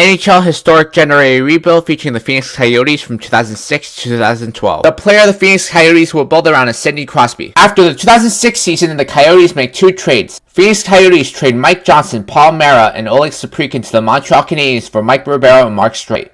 NHL Historic Generator Rebuild featuring the Phoenix Coyotes from 2006 to 2012. The player of the Phoenix Coyotes will build around is Sidney Crosby. After the 2006 season, the Coyotes make 2 trades. Phoenix Coyotes trade Mike Johnson, Paul Mara, and Oleg Saprykin to the Montreal Canadiens for Mike Ribeiro and Mark Streit.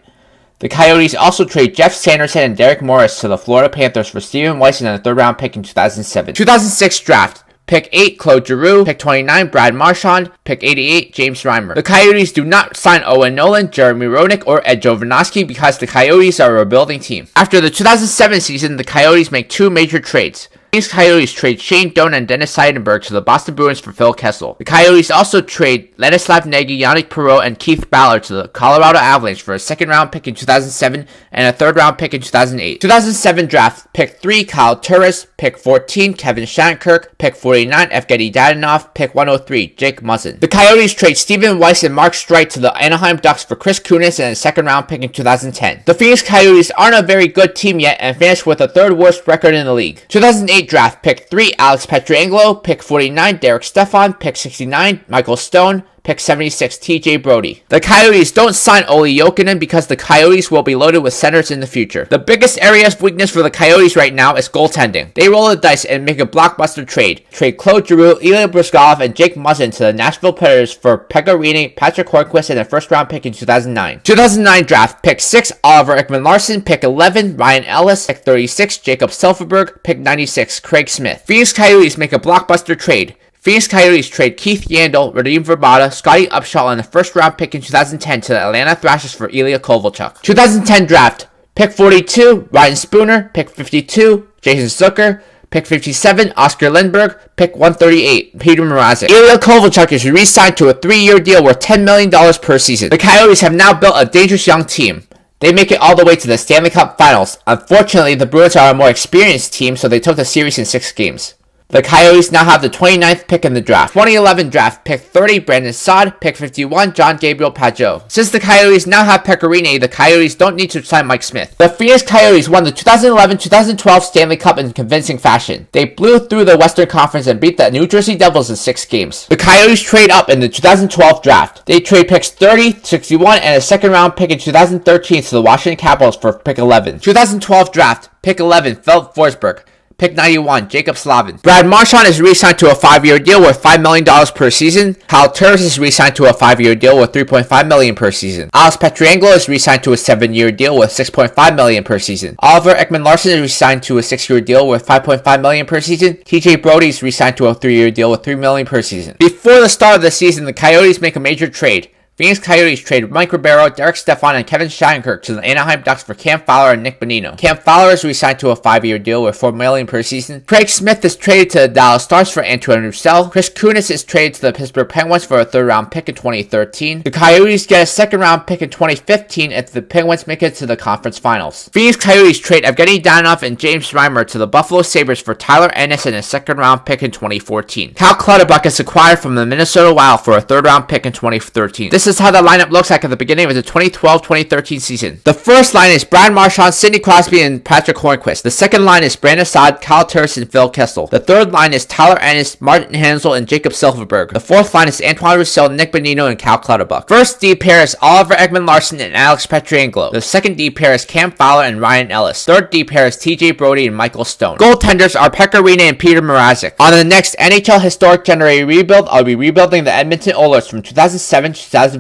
The Coyotes also trade Jeff Sanderson and Derek Morris to the Florida Panthers for Steven Weisen and a 3rd round pick in 2007. 2006 draft. Pick 8, Claude Giroux. Pick 29, Brad Marchand. Pick 88, James Reimer. The Coyotes do not sign Owen Nolan, Jeremy Roenick, or Ed Jovanovski because the Coyotes are a rebuilding team. After the 2007 season, the Coyotes make 2 major trades. Phoenix Coyotes trade Shane Doan and Dennis Seidenberg to the Boston Bruins for Phil Kessel. The Coyotes also trade Ladislav Nagy, Yannick Perreault, and Keith Ballard to the Colorado Avalanche for a 2nd round pick in 2007 and a 3rd round pick in 2008. 2007 draft, pick 3, Kyle Turris. Pick 14, Kevin Shattenkirk. Pick 49, Evgeny Dadonov. Pick 103, Jake Muzzin. The Coyotes trade Steven Weiss and Mark Streit to the Anaheim Ducks for Chris Kunitz and a 2nd round pick in 2010. The Phoenix Coyotes aren't a very good team yet and finished with the 3rd worst record in the league. 2008 draft, pick 3, Alex Pietrangelo. Pick 49, Derek Stefan. Pick 69, Michael Stone. Pick 76, TJ Brodie. The Coyotes don't sign O.Ekman because the Coyotes will be loaded with centers in the future. The biggest area of weakness for the Coyotes right now is goaltending. They roll the dice and make a blockbuster trade. Trade Claude Giroux, Ilya Bryzgalov, and Jake Muzzin to the Nashville Predators for P.Rinne, Patrick Hornqvist, and a 1st round pick in 2009. 2009 draft, pick 6, O.Ekman Larsson. Pick 11, Ryan Ellis. Pick 36, Jacob Silfverberg. Pick 96, Craig Smith. Phoenix Coyotes make a blockbuster trade. Phoenix Coyotes trade Keith Yandel, Radim Verbata, Scotty Upshall, and a 1st round pick in 2010 to the Atlanta Thrashers for Ilya Kovalchuk. 2010 draft, pick 42, Ryan Spooner. Pick 52, Jason Zucker. Pick 57, Oscar Lindbergh. Pick 138, Peter Mrazek. Ilya Kovalchuk is re-signed to a 3-year deal worth $10 million per season. The Coyotes have now built a dangerous young team. They make it all the way to the Stanley Cup Finals. Unfortunately, the Bruins are a more experienced team, so they took the series in 6 games. The Coyotes now have the 29th pick in the draft. 2011 draft, pick 30, Brandon Saad. Pick 51, John Gabriel Pageau. Since the Coyotes now have P.Rinne, the Coyotes don't need to sign Mike Smith. The Phoenix Coyotes won the 2011-2012 Stanley Cup in convincing fashion. They blew through the Western Conference and beat the New Jersey Devils in 6 games. The Coyotes trade up in the 2012 draft. They trade picks 30, 61, and a 2nd round pick in 2013 to the Washington Capitals for pick 11. 2012 draft, pick 11, Philip Forsberg. Pick 91, Jacob Slavin. Brad Marchand is re-signed to a 5-year deal worth $5 million per season. Kyle Turris is re-signed to a 5-year deal worth $3.5 million per season. Alex Pietrangelo is re-signed to a 7-year deal worth $6.5 million per season. O.Ekman Larsson is re-signed to a 6-year deal worth $5.5 million per season. TJ Brodie is re-signed to a 3-year deal with $3 million per season. Before the start of the season, the Coyotes make a major trade. Phoenix Coyotes trade Mike Ribeiro, Derek Stefan, and Kevin Shattenkirk to the Anaheim Ducks for Cam Fowler and Nick Bonino. Cam Fowler is re-signed to a 5-year deal with $4 million per season. Craig Smith is traded to the Dallas Stars for Antoine Roussel. Chris Kunitz is traded to the Pittsburgh Penguins for a 3rd round pick in 2013. The Coyotes get a 2nd round pick in 2015 if the Penguins make it to the conference finals. Phoenix Coyotes trade Evgeny Dadonov and James Reimer to the Buffalo Sabres for Tyler Ennis and a 2nd round pick in 2014. C.Clutterbuck is acquired from the Minnesota Wild for a 3rd round pick in 2013. This is how the lineup looks like at the beginning of the 2012-2013 season. The first line is Brad Marchand, Sidney Crosby, and Patrick Hornqvist. The 2nd line is Brandon Saad, Kyle Turris, and Phil Kessel. The 3rd line is Tyler Ennis, Martin Hanzal, and Jacob Silfverberg. The 4th line is Antoine Roussel, Nick Bonino, and C.Clutterbuck. First D pair is O.Ekman Larsson and Alex Pietrangelo. The 2nd D pair is Cam Fowler and Ryan Ellis. 3rd D pair is TJ Brodie and Michael Stone. Goaltenders are P.Rinne and Peter Mrazek. On the next NHL Historic Generator Rebuild, I'll be rebuilding the Edmonton Oilers from 2007 to 2015.